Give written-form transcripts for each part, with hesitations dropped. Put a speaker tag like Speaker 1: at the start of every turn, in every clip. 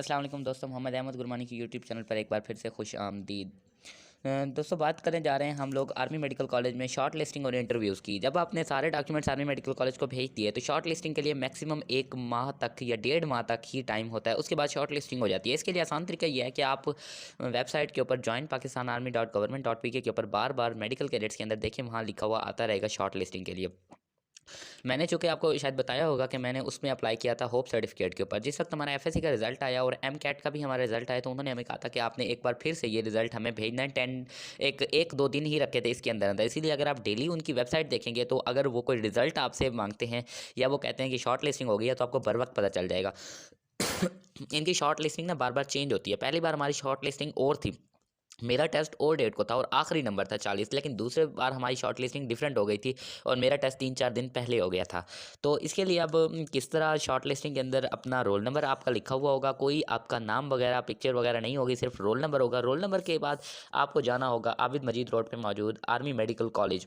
Speaker 1: अस्सलाम वालेकुम दोस्तों, मोहम्मद अहमद गुरमानी की यूट्यूब चैनल पर एक बार फिर से खुश आमदीद। दोस्तों, बात करने जा रहे हैं हम लोग आर्मी मेडिकल कॉलेज में शॉर्ट लिस्टिंग और इंटरव्यूज़ की। जब आपने सारे डॉक्यूमेंट्स आर्मी मेडिकल कॉलेज को भेज दिए तो शॉर्ट लिस्टिंग के लिए मैक्सिमम 1 माह तक या 1.5 माह तक ही टाइम होता है। उसके बाद शॉर्ट लिस्टिंग हो जाती है। इसके लिए आसान तरीका ये है कि आप वेबसाइट के ऊपर joinpakistanarmy.government.pk के ऊपर बार बार मेडिकल कैडेट्स के अंदर देखें, वहाँ लिखा हुआ आता रहेगा शॉर्ट लिस्टिंग के लिए। मैंने चूँकि आपको शायद बताया होगा कि मैंने उसमें अप्लाई किया था होप सर्टिफिकेट के ऊपर। जिस वक्त हमारा एफएससी का रिज़ल्ट आया और एमकैट का भी हमारा रिज़ल्ट आया, तो उन्होंने हमें कहा था कि आपने एक बार फिर से ये रिज़ल्ट हमें भेजना है। 1-2 दिन ही रखे थे इसके अंदर। इसीलिए अगर आप डेली उनकी वेबसाइट देखेंगे तो अगर वो कोई रिज़ल्ट आपसे मांगते हैं या वो कहते हैं कि शॉर्ट लिस्टिंग हो गई है, तो आपको बर वक्त पता चल जाएगा। इनकी शॉर्ट लिस्टिंग ना बार बार चेंज होती है। पहली बार हमारी शॉर्ट लिस्टिंग और थी, मेरा टेस्ट और डेट को था और आखिरी नंबर था 40, लेकिन दूसरे बार हमारी शॉर्ट लिस्टिंग डिफरेंट हो गई थी और मेरा टेस्ट 3-4 दिन पहले हो गया था। तो इसके लिए अब किस तरह शॉर्ट लिस्टिंग के अंदर अपना रोल नंबर आपका लिखा हुआ होगा, कोई आपका नाम वगैरह पिक्चर वगैरह नहीं होगी, सिर्फ रोल नंबर होगा। रोल नंबर के बाद आपको जाना होगा आबिद मजीद रोड पर मौजूद आर्मी मेडिकल कॉलेज।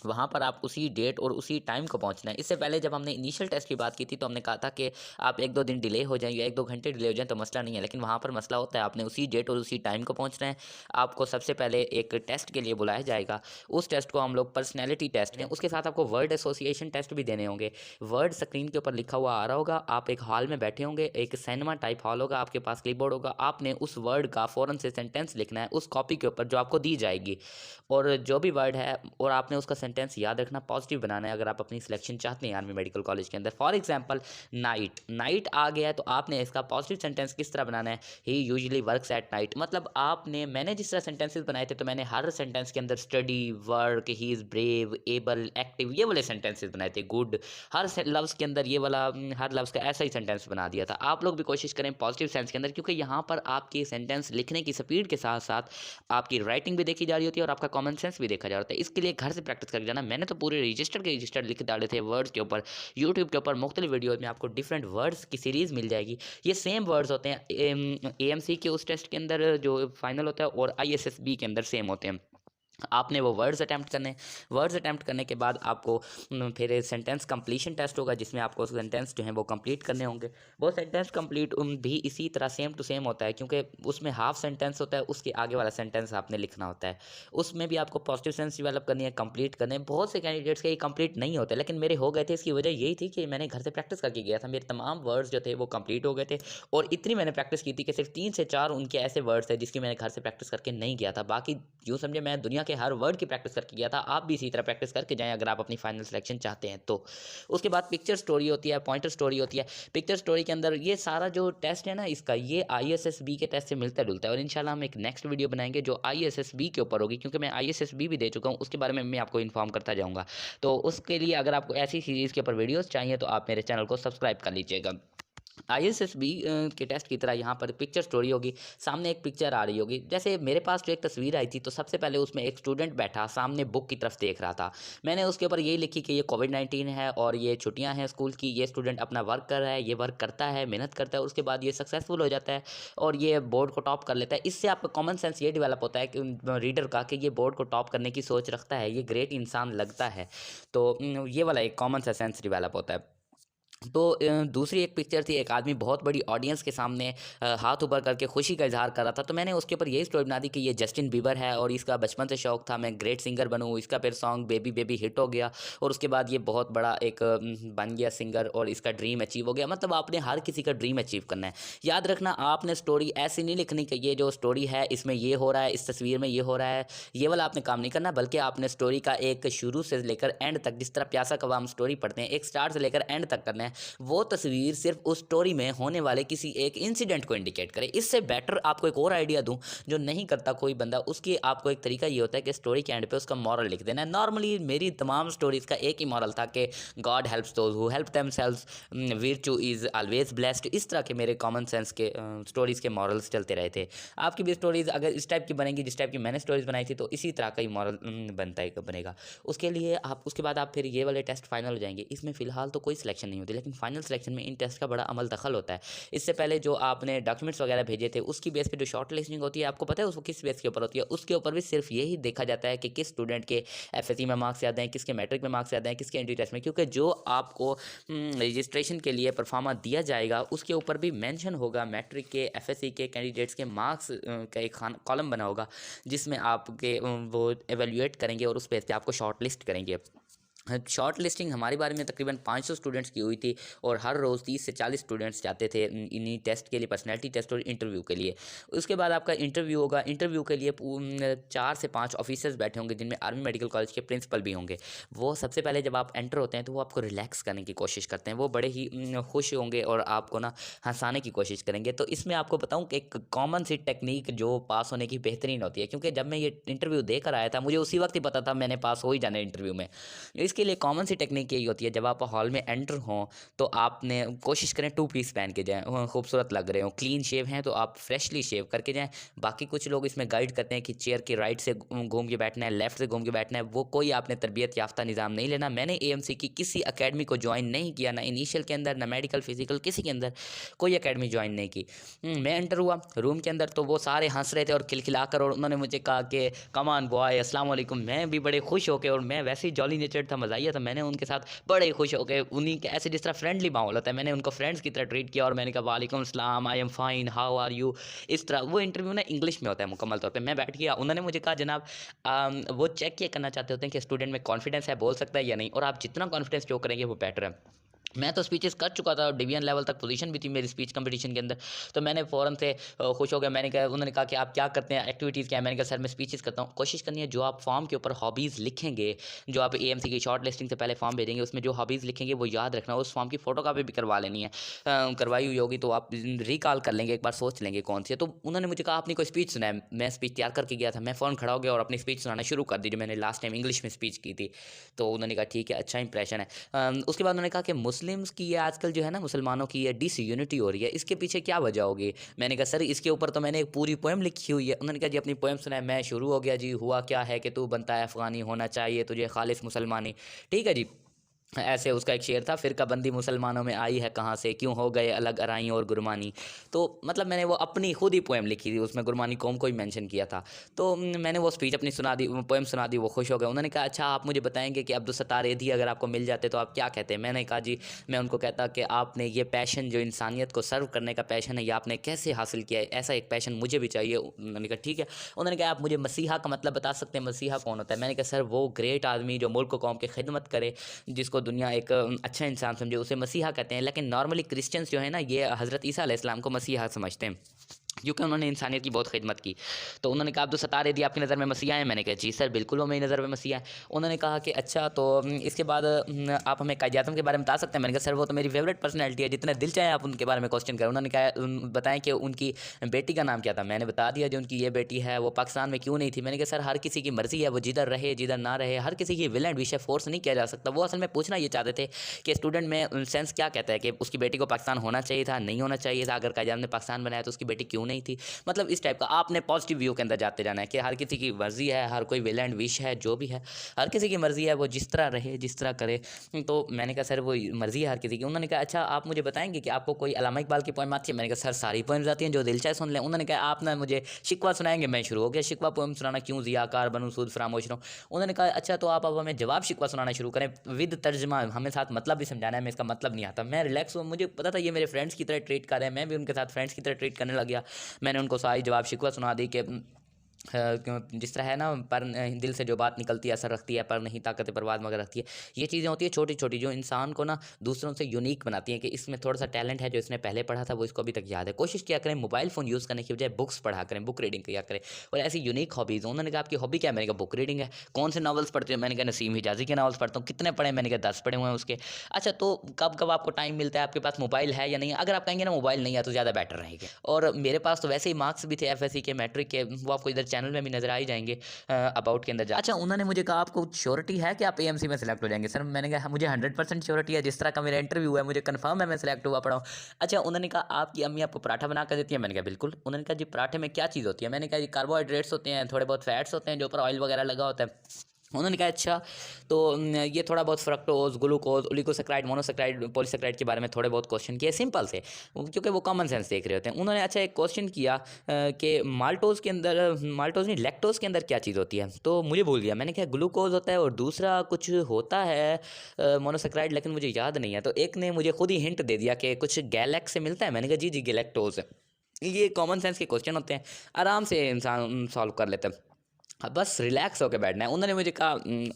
Speaker 1: वहाँ पर आप उसी डेट और उसी टाइम को पहुँचना है। इससे पहले जब हमने इनिशियल टेस्ट की बात की थी तो हमने कहा था कि आप 1-2 दिन डिले हो जाएँ या 1-2 घंटे डिले हो जाएँ तो मसला नहीं है, लेकिन वहाँ पर मसला होता है। आपने उसी डेट और उसी टाइम को पहुँचना है। आपको सबसे पहले एक टेस्ट के लिए बुलाया जाएगा। उस टेस्ट को हम लोग पर्सनैलिटी टेस्ट हैं, उसके साथ आपको वर्ड एसोसिएशन टेस्ट भी देने होंगे। वर्ड स्क्रीन के ऊपर लिखा हुआ आ रहा होगा, आप एक हॉल में बैठे होंगे, एक सिनेमा टाइप हॉल होगा, आपके पास क्लिपबोर्ड होगा। आपने उस वर्ड का फ़ौरन से सेंटेंस लिखना है उस कॉपी के ऊपर जो आपको दी जाएगी, और जो भी वर्ड है और आपने उसका सेंटेंस याद रखना, पॉजिटिव बनाना है अगर आप अपनी सिलेक्शन चाहते हैं आर्मी मेडिकल कॉलेज के अंदर। फॉर एग्जांपल, नाइट आ गया है तो आपने इसका पॉजिटिव सेंटेंस किस तरह बनाना है, ही यूजुअली वर्क्स एट नाइट। मतलब मैंने जिस तरह सेंटेंसेस बनाए थे तो मैंने हर सेंटेंस के अंदर study, work, he is brave, able, active, ये वाले सेंटेंसेस बनाए थे। गुड, हर लफ्ज़ के अंदर ये वाला हर लफ्ज़ का ऐसा ही सेंटेंस बना दिया था। आप लोग भी कोशिश करें पॉजिटिव सेंस के अंदर, क्योंकि यहाँ पर आपकी सेंटेंस लिखने की स्पीड के साथ साथ आपकी राइटिंग भी देखी जा रही होती है और आपका कॉमन सेंस भी देखा जा रहा है। इसके लिए घर से प्रैक्टिस करके जाना। मैंने तो पूरे रजिस्टर लिख डाले थे वर्ड्स के ऊपर। यूट्यूब के ऊपर मुख्तलिफ वीडियोज़ में आपको डिफरेंट वर्ड्स की सीरीज़ मिल जाएगी। ये सेम वर्ड्स होते हैं एएमसी के उस टेस्ट के अंदर जो फाइनल होता है और आईएसएसबी के अंदर सेम होते हैं। आपने वो वर्ड्स अटैम्प्ट करने। वर्ड्स अटैम्प्ट करने के बाद आपको फिर सेंटेंस कंप्लीशन टेस्ट होगा, जिसमें आपको सेंटेंस जो है वो कंप्लीट करने होंगे। वो सेंटेंस कंप्लीट भी इसी तरह सेम टू सेम होता है, क्योंकि उसमें हाफ सेंटेंस होता है, उसके आगे वाला सेंटेंस आपने लिखना होता है। उसमें भी आपको पॉजिटिव सेंस डेवलप करनी है, कंप्लीट करने हैं। बहुत से कैंडिडेट्स के ये कंप्लीट नहीं होते, लेकिन मेरे हो गए थे। इसकी वजह यही थी कि मैंने घर से प्रैक्टिस करके गया था। मेरे तमाम वर्ड्स जो थे वो कंप्लीट हो गए थे और इतनी मैंने प्रैक्टिस की थी कि सिर्फ 3 से 4 उनके ऐसे वर्ड्स थे जिसकी मैंने घर से प्रैक्टिस करके नहीं गया था। बाकी यूँ समझे मैं दुनिया के हर वर्ड की प्रैक्टिस करके गया था। आप भी इसी तरह प्रैक्टिस करके जाएं अगर आप अपनी फाइनल सिलेक्शन चाहते हैं तो। उसके बाद पिक्चर स्टोरी होती है, पॉइंटर स्टोरी होती है। पिक्चर स्टोरी के अंदर ये सारा जो टेस्ट है ना इसका, ये आईएसएसबी के टेस्ट से मिलता जुलता है और इंशाल्लाह हम एक नेक्स्ट वीडियो बनाएंगे जो आईएसएसबी के ऊपर होगी, क्योंकि मैं आईएसएसबी भी दे चुका हूँ। उसके बारे में मैं आपको इन्फॉर्म करता जाऊँगा। तो उसके लिए अगर आपको ऐसी सीरीज़ के ऊपर वीडियोज़ चाहिए तो आप मेरे चैनल को सब्सक्राइब कर लीजिएगा। आईएसएसबी के टेस्ट की तरह यहाँ पर पिक्चर स्टोरी होगी। सामने एक पिक्चर आ रही होगी। जैसे मेरे पास जो एक तस्वीर आई थी तो सबसे पहले उसमें एक स्टूडेंट बैठा सामने बुक की तरफ देख रहा था। मैंने उसके ऊपर यही लिखी कि ये कोविड-19 है और ये छुट्टियां हैं स्कूल की। ये स्टूडेंट अपना वर्क कर रहा है, ये वर्क करता है, मेहनत करता है, उसके बाद ये सक्सेसफुल हो जाता है और ये बोर्ड को टॉप कर लेता है। इससे आपका कॉमन सेंस ये डेवलप होता है कि रीडर का, कि ये बोर्ड को टॉप करने की सोच रखता है, ये ग्रेट इंसान लगता है। तो ये वाला एक कॉमन सा सेंस डेवलप होता है। तो दूसरी एक पिक्चर थी, एक आदमी बहुत बड़ी ऑडियंस के सामने हाथ ऊपर करके खुशी का इज़हार कर रहा था। तो मैंने उसके ऊपर यही स्टोरी बना दी कि ये जस्टिन बीबर है और इसका बचपन से शौक था मैं ग्रेट सिंगर बनूँ। इसका फिर सॉन्ग बेबी बेबी हिट हो गया और उसके बाद ये बहुत बड़ा एक बन गया सिंगर और इसका ड्रीम अचीव हो गया। मतलब आपने हर किसी का ड्रीम अचीव करना है। याद रखना, आपने स्टोरी ऐसी नहीं लिखनी कि ये जो स्टोरी है इसमें ये हो रहा है, इस तस्वीर में ये हो रहा है, ये वाला आपने काम नहीं करना। बल्कि आपने स्टोरी का एक शुरू से लेकर एंड तक, जिस तरह प्यासा कब हम स्टोरी पढ़ते हैं, एक स्टार्ट से लेकर एंड तक करना है। वो तस्वीर सिर्फ उस स्टोरी में होने वाले किसी एक इंसिडेंट को इंडिकेट करे। इससे बेटर आपको एक और आइडिया दूं जो नहीं करता कोई बंदा, उसकी आपको एक तरीका ये होता है कि स्टोरी के एंड पे उसका मॉरल लिख देना है। नॉर्मली मेरी तमाम स्टोरीज का एक ही मॉरल था कि God helps those who help themselves, विर्चू is always blessed. इस तरह के मेरे कॉमन सेंस के स्टोरीज के मॉरल्स चलते रहे थे। आपकी भी स्टोरीज अगर इस टाइप की बनेगी जिस टाइप की मैंने स्टोरीज बनाई थी तो इसी तरह का ही मॉरल बनेगा। उसके लिए आप उसके बाद आप फिर ये वाले टेस्ट फाइनल हो जाएंगे। इसमें फिलहाल तो कोई सिलेक्शन नहीं होती, लेकिन फाइनल सिलेक्शन में इन टेस्ट का बड़ा अमल दखल होता है। इससे पहले जो आपने डॉक्यूमेंट्स वगैरह भेजे थे, उसकी बेस पे जो शॉर्ट लिस्टिंग होती है, आपको पता है उसको किस बेस के ऊपर होती है? उसके ऊपर भी सिर्फ यही देखा जाता है कि किस स्टूडेंट के एफएससी में मार्क्स ज़्यादा हैं, किसके मैट्रिक में मार्क्स ज़्यादा हैं, किसके एंट्री टेस्ट में, क्योंकि जो आपको रजिस्ट्रेशन के लिए परफॉर्मा दिया जाएगा उसके ऊपर भी मेंशन होगा मैट्रिक के, एफएससी के कैंडिडेट्स के मार्क्स का एक कॉलम बना होगा, जिसमें आपके वो एवेल्यूएट करेंगे और उस बेस पे आपको शॉर्ट लिस्ट करेंगे। शॉर्ट लिस्टिंग हमारी बारे में तकरीबन 500 स्टूडेंट्स की हुई थी और हर रोज़ 30 से 40 स्टूडेंट्स जाते थे इन्हीं टेस्ट के लिए, पर्सनैलिटी टेस्ट और इंटरव्यू के लिए। उसके बाद आपका इंटरव्यू होगा। इंटरव्यू के लिए 4 से 5 ऑफिसर्स बैठे होंगे, जिनमें आर्मी मेडिकल कॉलेज के प्रिंसिपल भी होंगे। वो सबसे पहले जब आप एंटर होते हैं तो वो आपको रिलैक्स करने की कोशिश करते हैं। वो बड़े ही खुश होंगे और आपको ना हंसाने की कोशिश करेंगे। तो इसमें आपको बताऊँ कि एक कॉमन सी टेक्निक जो पास होने की बेहतरीन होती है, क्योंकि जब मैं ये इंटरव्यू देकर आया था मुझे उसी वक्त ही पता था मैंने पास हो ही जाना है इंटरव्यू में। इसके लिए कॉमन सी टेक्निक यही होती है, जब आप हॉल में एंटर हों तो आपने कोशिश करें 2 पीस पहन के जाएँ, खूबसूरत लग रहे हो, क्लीन शेव हैं तो आप फ्रेशली शेव करके जाएँ। बाकी कुछ लोग इसमें गाइड करते हैं कि चेयर के राइट से घूम के बैठना है, लेफ्ट से घूम के बैठना है। वो कोई आपने तरबियत याफ्ता निज़ाम नहीं लेना। मैंने एएमसी की किसी अकेडमी को ज्वाइन नहीं किया, ना इनिशियल के अंदर, ना मेडिकल फिजिकल, किसी के अंदर कोई अकेडमी ज्वाइन नहीं की। मैं एंटर हुआ रूम के अंदर तो वो सारे हंस रहे थे और खिलखिलाकर, और उन्होंने मुझे कहा कि कम ऑन बॉय, अस्सलाम वालेकुम। मैं भी बड़े खुश होके, और मैं वैसे ही जॉली नेचर्ड था, मज़ाहिया था, मैंने उनके साथ बड़े खुश हो गए। उन्हीं के ऐसे जिस तरह फ्रेंडली माहौल होता है, मैंने उनको फ्रेंड्स की तरह ट्रीट किया और मैंने कहा वालेकुम सलाम, I am fine, how are you. इस तरह वो इंटरव्यू ना इंग्लिश में होता है मुकम्मल तौर पे। मैं बैठ गया, उन्होंने मुझे कहा जनाब वो चेक ये करना चाहते होते हैं कि स्टूडेंट में कॉन्फिडेंस है, बोल सकता है या नहीं, और आप जितना कॉन्फिडेंस शो करेंगे वो बेटर है। मैं तो स्पीचेस कर चुका था, डिवीजन लेवल तक पोजीशन भी थी मेरी स्पीच कंपटीशन के अंदर। तो मैंने फ़ौरन से खुश हो गया। मैंने कहा, उन्होंने कहा कि आप क्या करते हैं, एक्टिविटीज़ क्या है? मैंने कहा सर मैं स्पीचेस करता हूँ। कोशिश करनी है जो आप फॉर्म के ऊपर हॉबीज़ लिखेंगे, जो आप एएमसी की शॉर्ट लिस्टिंग से पहले फॉर्म भेजेंगे, उसमें जो हॉबीज़ लिखेंगे वो याद रखना। उस फॉर्म की फ़ोटोकॉपी भी करवा लेनी है, करवाई हुई होगी तो आप रिकॉल कर लेंगे, एक बार सोच लेंगे कौन सी है। तो उन्होंने मुझे कहा आपने कोई स्पीच सुनाए। मैं स्पीच तैयार करके गया था, मैं फ़ौरन खड़ा हो गया और अपनी स्पीच सुनाना शुरू कर दी, जो मैंने लास्ट टाइम इंग्लिश में स्पीच की थी। तो उन्होंने कहा ठीक है, अच्छा इंप्रेशन है। उसके बाद उन्होंने कहा कि मुस्लिम्स की ये आजकल जो है ना, मुसलमानों की ये डिसयूनिटी हो रही है, इसके पीछे क्या वजह होगी? मैंने कहा सर इसके ऊपर तो मैंने एक पूरी पोएम लिखी हुई है। उन्होंने कहा जी अपनी पोएम सुनाए। मैं शुरू हो गया जी, हुआ क्या है कि तू बनता है अफ़गानी, होना चाहिए तुझे खालिस मुसलमानी। ठीक है जी, ऐसे उसका एक शेर था, फ़िरकाबंदी मुसलमानों में आई है कहाँ से, क्यों हो गए अलग अराई और गुरमानी। तो मतलब मैंने वो अपनी खुद ही पोएम लिखी थी, उसमें गुरमानी कौम को ही मेंशन किया था। तो मैंने वो स्पीच अपनी सुना दी, पोएम सुना दी, वो खुश हो गए। उन्होंने कहा अच्छा आप मुझे बताएंगे कि अब्दुल सत्तार एधी अगर आपको मिल जाते तो आप क्या कहते? मैंने कहा जी, मैं उनको कहता कि आपने ये पैशन, जो इंसानियत को सर्व करने का पैशन है, ये आपने कैसे हासिल किया है? ऐसा एक पैशन मुझे भी चाहिए। उन्होंने कहा ठीक है। उन्होंने कहा आप मुझे मसीहा का मतलब बता सकते हैं? मसीहा कौन होता है? मैंने कहा सर वो ग्रेट आदमी जो मुल्क कौम की खिदमत करे, जिसको दुनिया एक अच्छा इंसान समझे, उसे मसीहा कहते हैं। लेकिन नॉर्मली क्रिश्चियंस जो है ना, ये हज़रत ईसा अलैहिस्सलाम को मसीहा समझते हैं, क्योंकि उन्होंने इंसानियत की बहुत खिदमत की। तो उन्होंने कहा अब्दुल सत्तार यदि आपकी नज़र में मसीहा है? मैंने कहा जी सर बिल्कुल वो मेरी नज़र में मसीहा है। उन्होंने कहा कि अच्छा तो इसके बाद आप हमें कायद-ए-आज़म के बारे में बता सकते हैं? मैंने कहा सर वो तो मेरी फेवरेट पर्सनैलिटी है, जितना दिल चाहे आप उनके बारे में क्वेश्चन करें। उन्होंने कहा बताएं कि उनकी बेटी का नाम क्या था? मैंने बता दिया जो उनकी ये बेटी है वो पाकिस्तान में क्यों नहीं थी। मैंने कहा सर हर किसी की मर्ज़ी है, वो जिधर रहे जिधर ना रहे, हर किसी की विल एंड विश है, फोर्स नहीं किया जा सकता। वो असल में पूछना ये चाहते थे कि स्टूडेंट में सेंस क्या कहता है कि उसकी बेटी को पाकिस्तान होना चाहिए था, नहीं होना चाहिए था? अगर कायद-ए-आज़म ने पाकिस्तान बनाया तो उसकी बेटी क्यों नहीं थी? मतलब इस टाइप का आपने पॉजिटिव व्यू के अंदर जाते जाना है कि हर किसी की मर्ज़ी है, हर कोई विल एंड विश है, जो भी है हर किसी की मर्ज़ी है, वो जिस तरह रहे जिस तरह करे। तो मैंने कहा सर वो मर्ज़ी है हर किसी की। उन्होंने कहा अच्छा आप मुझे बताएंगे कि आपको कोई अल्लामा इकबाल की पोएम आती है? मैंने कहा सर सारी पोएम्स आती हैं, जो दिल चाहे सुन लें। उन्होंने कहा आप ना मुझे शिकवा सुनाएंगे? मैं शुरू हो गया शिकवा पोएम सुनाना, क्यों ज़ियाकार बनूं सूद फरामोश रहूं। उन्होंने कहा अच्छा तो आप अब हमें जवाब शिकवा सुनाना शुरू करें विद तर्जमा, हमें साथ मतलब भी समझाना है, मैं इसका मतलब नहीं आता। मैं रिलैक्स हुआ, मुझे पता था ये मेरे फ्रेंड्स की तरह ट्रीट कर रहे हैं, मैं भी उनके साथ फ्रेंड्स की तरह ट्रीट करने लग गया। मैंने उनको सारी जवाब शिकवा सुना दी कि जिस तरह है ना, पर दिल से जो बात निकलती है असर रखती है, पर नहीं ताकत परवाज़ मगर रखती है। ये चीज़ें होती है छोटी छोटी, जो इंसान को ना दूसरों से यूनिक बनाती हैं कि इसमें थोड़ा सा टैलेंट है, जो इसने पहले पढ़ा था वो इसको अभी तक याद है। कोशिश किया करें मोबाइल फ़ोन यूज़ करने की बजाय बुक्स पढ़ा करें, बुक रीडिंग किया करें, और ऐसी यूनिक हॉबीज़। उन्होंने कहा आपकी हॉबी क्या है? मैंने कहा बुक रीडिंग है। कौन से नॉवल्स पढ़ते हो? मैंने कहा नसीम हिजाज़ी के नॉवल्स पढ़ता हूँ। कितने पढ़े? मैंने कहा 10 पढ़े हुए हैं उसके। अच्छा तो कब कब आपको टाइम मिलता है, आपके पास मोबाइल है या नहीं? अगर आप कहेंगे ना मोबाइल नहीं है तो ज़्यादा बेटर रहेगा। और मेरे पास तो वैसे ही मार्क्स भी थे एफएससी के, मैट्रिक के, वो आपको इधर चैनल में भी नजर आ ही जाएंगे अबाउट के अंदर अच्छा उन्होंने मुझे कहा आपको श्योरिटी है कि आप एएमसी में सेलेक्ट हो जाएंगे? सर मैंने कहा मुझे 100% श्योरिटी है, जिस तरह का मेरा इंटरव्यू है मुझे कंफर्म है मैं सेलेक्ट हुआ पड़ा हूँ। अच्छा उन्होंने कहा आपकी अम्मी आपको पराठा बना कर देती है? मैंने कहा बिल्कुल। उन्होंने कहा जी पराठे में क्या चीज़ होती है? मैंने कहा जी कार्बोहाइड्रेट्स होते हैं, थोड़े बहुत फैट्स होते हैं, जो ऊपर ऑयल वगैरह लगा होता है। उन्होंने कहा अच्छा, तो ये थोड़ा बहुत fructose, glucose, oligosaccharide, monosaccharide, polysaccharide के बारे में थोड़े बहुत क्वेश्चन किए, सिंपल से, क्योंकि वो कॉमन सेंस देख रहे होते हैं। उन्होंने अच्छा एक क्वेश्चन किया कि माल्टोज के अंदर, माल्टोज नहीं, लैक्टोज के अंदर क्या चीज़ होती है, तो मुझे भूल गया, मैंने कहा ग्लूकोज होता है और दूसरा कुछ होता है मोनोसेक्राइड, लेकिन मुझे याद नहीं है। तो एक ने मुझे खुद ही हिंट दे दिया कि कुछ गैलेक्स से मिलता है, मैंने कहा जी जी गैलेक्टोज है। ये कॉमन सेंस के क्वेश्चन होते हैं, आराम से इंसान सॉल्व कर लेते हैं। हाँ, बस रिलैक्स होकर बैठना है। उन्होंने मुझे कहा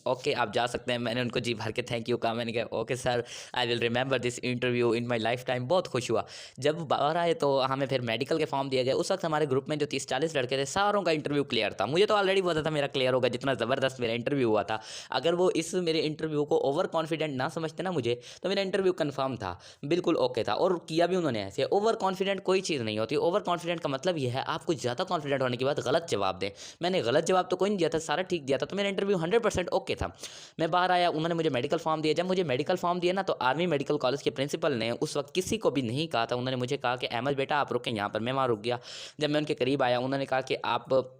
Speaker 1: ओके आप जा सकते हैं। मैंने उनको जी भर के थैंक यू कहा। मैंने कहा okay sir, I will remember this interview in my life time. बहुत खुश हुआ। जब बाहर आए तो हमें फिर मेडिकल के फॉर्म दिए गए। उस वक्त हमारे ग्रुप में जो 30-40 लड़के थे, सारों का इंटरव्यू क्लियर था। मुझे तो ऑलरेडी पता था मेरा क्लियर होगा, जितना ज़बरदस्त मेरा इंटरव्यू हुआ था। अगर वो इस मेरे इंटरव्यू को ओवर कॉन्फिडेंट ना समझते ना मुझे, तो मेरा इंटरव्यू कन्फर्म था, बिल्कुल ओके था। और किया भी उन्होंने ऐसे। ओवर कॉन्फिडेंट कोई चीज़ नहीं होती। ओवर कॉन्फिडेंट का मतलब ये है आप कुछ ज़्यादा कॉन्फिडेंट होने के बाद गलत जवाब दें। मैंने गलत जवाब तो कोई नहीं दिया था, सारा ठीक दिया था, तो मेरा इंटरव्यू 100% ओके था। मैं बाहर आया, उन्होंने मुझे मेडिकल फॉर्म दिया। जब मुझे मेडिकल फॉर्म दिया ना, तो आर्मी मेडिकल कॉलेज के प्रिंसिपल ने उस वक्त किसी को भी नहीं कहा था। उन्होंने मुझे कहा कि अहमद बेटा आप रुकें यहाँ पर। मैं वहाँ रुक गया। जब मैं उनके करीब आया, उन्होंने कहा कि आप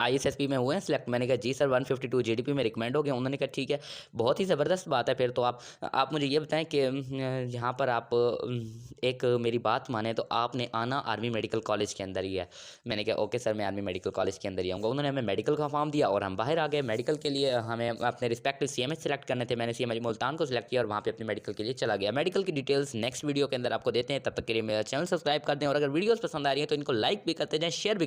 Speaker 1: आईएसएसपी में हुए हैं सिलेक्ट। मैंने कहा जी सर, 152 जीडीपी में रिकमेंड हो गया। उन्होंने कहा ठीक है, बहुत ही ज़बरदस्त बात है। फिर तो आप मुझे ये बताएं कि यहाँ पर आप एक मेरी बात माने तो आपने आना आर्मी मेडिकल कॉलेज के अंदर ही है। मैंने कहा ओके सर, मैं आर्मी मेडिकल कॉलेज के अंदर ही आऊँगा। उन्होंने हमें मेडिकल का फॉर्म दिया और हम बाहर आ गए। मेडिकल के लिए हमें अपने रिस्पेक्टिव सीएमएच सेलेक्ट करने थे। मैंने सीएमएच मुल्तान को सिलेक्ट किया और वहाँ पे अपने मेडिकल के लिए चला गया। मेडिकल की डिटेल्स नेक्स्ट वीडियो के अंदर आपको देते हैं। तब तक के लिए मेरा चैनल सब्सक्राइब कर दें, और अगर वीडियोज़ पसंद आ रही है तो इनको लाइक भी करते जाएँ, शेयर भी